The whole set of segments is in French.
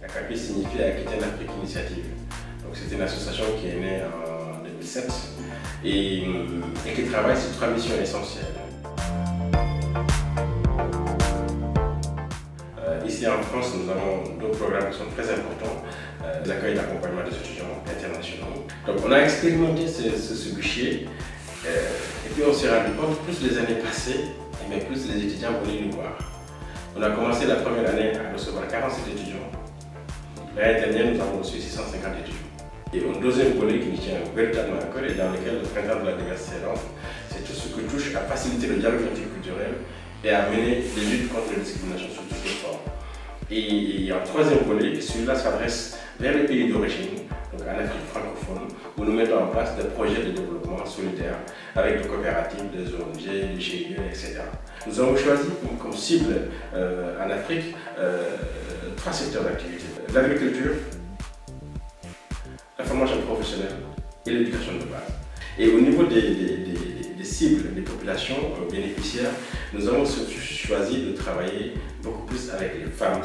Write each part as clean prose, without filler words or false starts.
ACAPI signifie Aquitaine Afrique Initiative. C'est une association qui est née en 2007 et qui travaille sur 3 missions essentielles. Ici en France, nous avons 2 programmes qui sont très importants, l'accueil et l'accompagnement des étudiants internationaux. Donc on a expérimenté ce guichet et puis on s'est rendu compte, plus les années passées, plus les étudiants voulaient nous voir. On a commencé la première année à recevoir 47 étudiants. L'année dernière, nous avons reçu 650 étudiants. Et un deuxième volet qui nous tient véritablement à cœur et dans lequel le printemps de la diversité rentre, c'est tout ce qui touche à faciliter le dialogue interculturel et à mener des luttes contre les discriminations sous toutes les formes. Et un troisième volet, celui-là s'adresse vers les pays d'origine, donc en Afrique francophone, où nous mettons en place des projets de développement solidaire avec des coopératives, des ONG, des GIE, etc. Nous avons choisi comme cible en Afrique 3 secteurs d'activité: l'agriculture, la formation professionnelle et l'éducation de base. Et au niveau des cibles, des populations bénéficiaires, nous avons surtout choisi de travailler beaucoup plus avec les femmes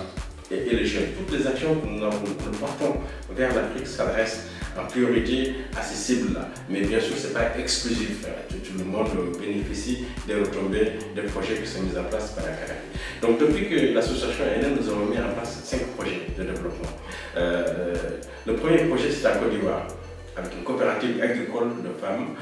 et les jeunes. Toutes les actions que nous portons vers l'Afrique s'adressent en priorité à ces cibles-là. Mais bien sûr, ce n'est pas exclusif. Tout le monde bénéficie des retombées des projets qui sont mis en place par ACAPI. Donc depuis que l'association est née, nous avons mis en place 5 projets de développement. Le premier projet, c'est en Côte d'Ivoire, avec une coopérative agricole de femmes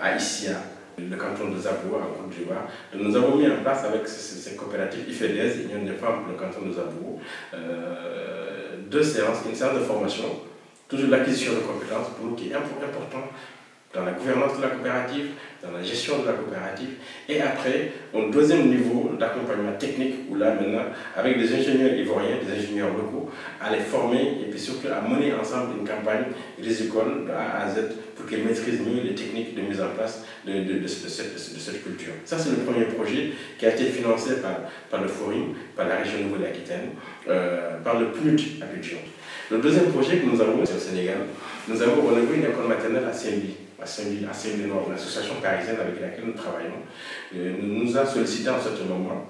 à Issia, le canton de Zabou en Côte d'Ivoire. Nous avons mis en place avec ces coopératives IFEDES, Union des femmes pour le canton de Zabou, 2 séances, une séance de formation, toujours l'acquisition de compétences pour nous qui est important dans la gouvernance de la coopérative, dans la gestion de la coopérative, et après, un deuxième niveau d'accompagnement technique, où là maintenant, avec des ingénieurs ivoiriens, des ingénieurs locaux, à les former et puis surtout à mener ensemble une campagne risicole de A à Z pour qu'ils maîtrisent mieux les techniques de mise en place de cette culture. Ça, c'est le premier projet qui a été financé par le Forum, par la région Nouvelle-Aquitaine, par le PNUD à Abidjan. Le deuxième projet que nous avons, c'est au Sénégal. Nous avons relevé une école maternelle à Saint-Louis. À Saint-Louis-Nord, une association parisienne avec laquelle nous travaillons, nous a sollicité en ce moment,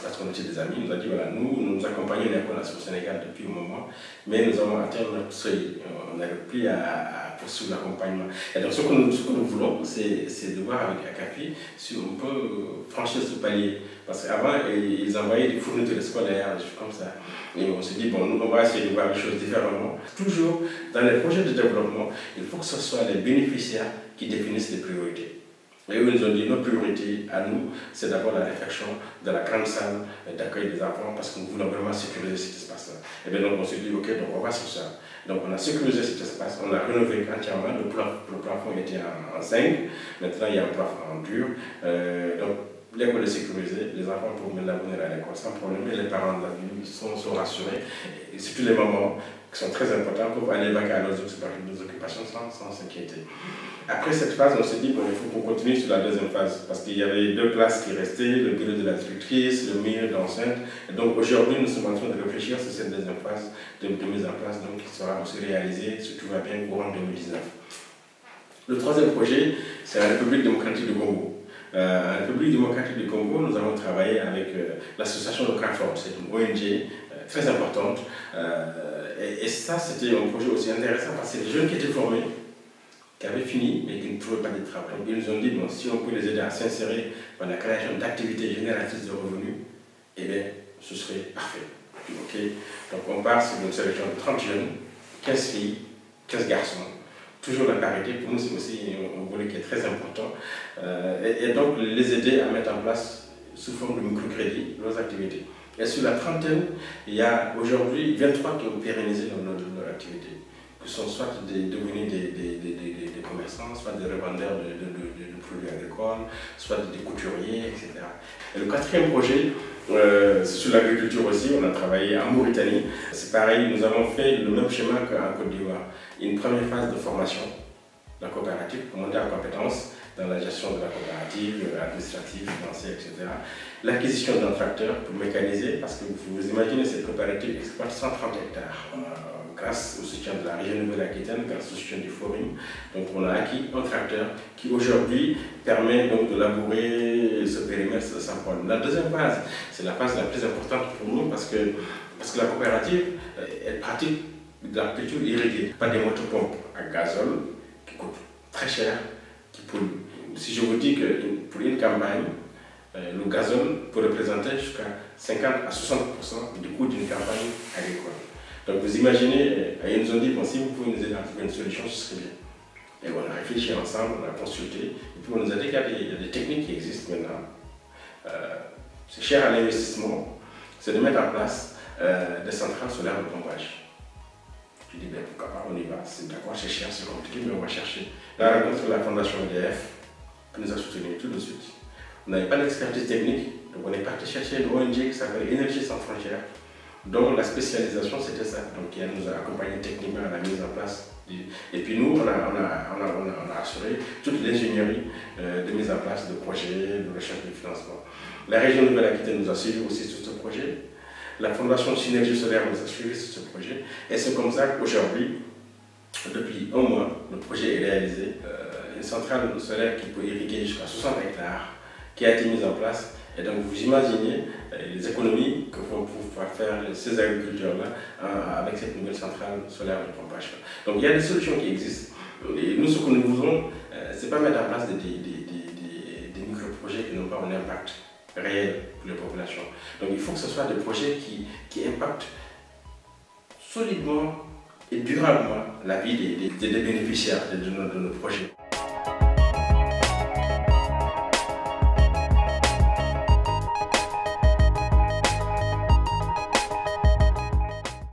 parce qu'on était des amis, nous a dit voilà, nous accompagnons une école au Sénégal depuis un moment, mais nous avons atteint notre seuil, on n'arrive plus à poursuivre l'accompagnement. Et donc ce que nous voulons, c'est de voir avec ACAPI si on peut franchir ce palier. Parce qu'avant, ils envoyaient des fournitures scolaires, des choses comme ça. Et on s'est dit, bon, nous, on va essayer de voir les choses différemment. Toujours, dans les projets de développement, il faut que ce soit les bénéficiaires qui définissent les priorités. Et eux, ils nous ont dit, nos priorités à nous, c'est d'abord la réflexion de la grande salle d'accueil des enfants, parce que nous voulons vraiment sécuriser cet espace-là. Et bien donc, on s'est dit, ok, donc on va sur ça. Donc on a sécurisé cet espace, on a rénové entièrement, le plafond était en zinc, maintenant il y a un plafond en dur. L'école est sécurisée, les enfants peuvent maintenant venir à l'école sans problème, et les parents de la ville sont rassurés. Et surtout les mamans, qui sont très importants, peuvent aller vaquer à leurs occupations sans s'inquiéter. Après cette phase, on s'est dit, bon, il faut qu'on continue sur la deuxième phase, parce qu'il y avait 2 classes qui restaient, le bureau de la directrice, le mur d'enceinte. Et donc aujourd'hui, nous sommes en train de réfléchir sur cette deuxième phase de mise en place, donc, qui sera aussi réalisée, si tout va bien, courant 2019. Le troisième projet, c'est la République démocratique du Congo. En République démocratique du Congo, nous avons travaillé avec l'association de Carrefour, c'est une ONG très importante. Et ça, c'était un projet aussi intéressant parce que les jeunes qui étaient formés, qui avaient fini, mais qui ne trouvaient pas de travail. Ils nous ont dit, bon, si on peut les aider à s'insérer dans la création d'activités génératrices de revenus, eh bien, ce serait parfait. Okay. Donc on part sur une sélection de 30 jeunes, 15 filles, 15 garçons. Toujours la parité, pour nous c'est aussi un volet qui est très important. Et donc les aider à mettre en place sous forme de microcrédit leurs activités. Et sur la trentaine, il y a aujourd'hui 23 qui ont pérennisé leur activité, qui sont soit devenus des commerçants, soit des revendeurs de produits agricoles, soit des couturiers, etc. Et le quatrième projet, c'est sur l'agriculture aussi. On a travaillé en Mauritanie. C'est pareil, nous avons fait le même schéma qu'en Côte d'Ivoire. Une première phase de formation de la coopérative pour monter en compétences dans la gestion de la coopérative, administrative, financière, etc. L'acquisition d'un tracteur pour mécaniser, parce que vous imaginez, cette coopérative exploite 130 hectares. Grâce au soutien de la région Nouvelle-Aquitaine, grâce au soutien du Forum. Donc on a acquis un tracteur qui aujourd'hui permet donc de labourer ce périmètre sans problème. La deuxième phase, c'est la phase la plus importante pour nous parce que Parce que la coopérative, elle pratique de l'agriculture irriguée, pas des motopompes à gazole qui coûtent très cher, qui polluent. Si je vous dis que pour une campagne, le gazole peut représenter jusqu'à 50 à 60% du coût d'une campagne agricole. Donc vous imaginez, ils nous ont dit, bon, si vous pouvez nous aider à trouver une solution, ce serait bien. Et on a réfléchi ensemble, on a consulté, et puis on nous a dit qu'il y a des techniques qui existent maintenant. C'est cher à l'investissement, c'est de mettre en place des centrales solaires de pompage. Je dis, ben, pourquoi pas, on y va, c'est d'accord, c'est cher, c'est compliqué, mais on va chercher. La rencontre de la Fondation EDF qui nous a soutenus tout de suite. On n'avait pas d'expertise technique, donc on est parti chercher une ONG qui s'appelle Énergie sans frontières, dont la spécialisation c'était ça, donc elle nous a accompagnés techniquement à la mise en place. Et puis nous, on a assuré toute l'ingénierie de mise en place de projets, de recherche et de financement. La région Nouvelle-Aquitaine nous a suivis aussi sur ce projet. La Fondation Synergie Solaire nous a suivis sur ce projet. Et c'est comme ça qu'aujourd'hui, depuis un mois, le projet est réalisé. Une centrale solaire qui peut irriguer jusqu'à 60 hectares, qui a été mise en place. Et donc vous imaginez les économies que vont pouvoir faire ces agriculteurs-là avec cette nouvelle centrale solaire de pompage. Donc il y a des solutions qui existent. Et nous, ce que nous voulons, ce n'est pas mettre en place des micro-projets qui n'ont pas un impact réel pour les populations. Donc il faut que ce soit des projets qui impactent solidement et durablement la vie des bénéficiaires de nos projets.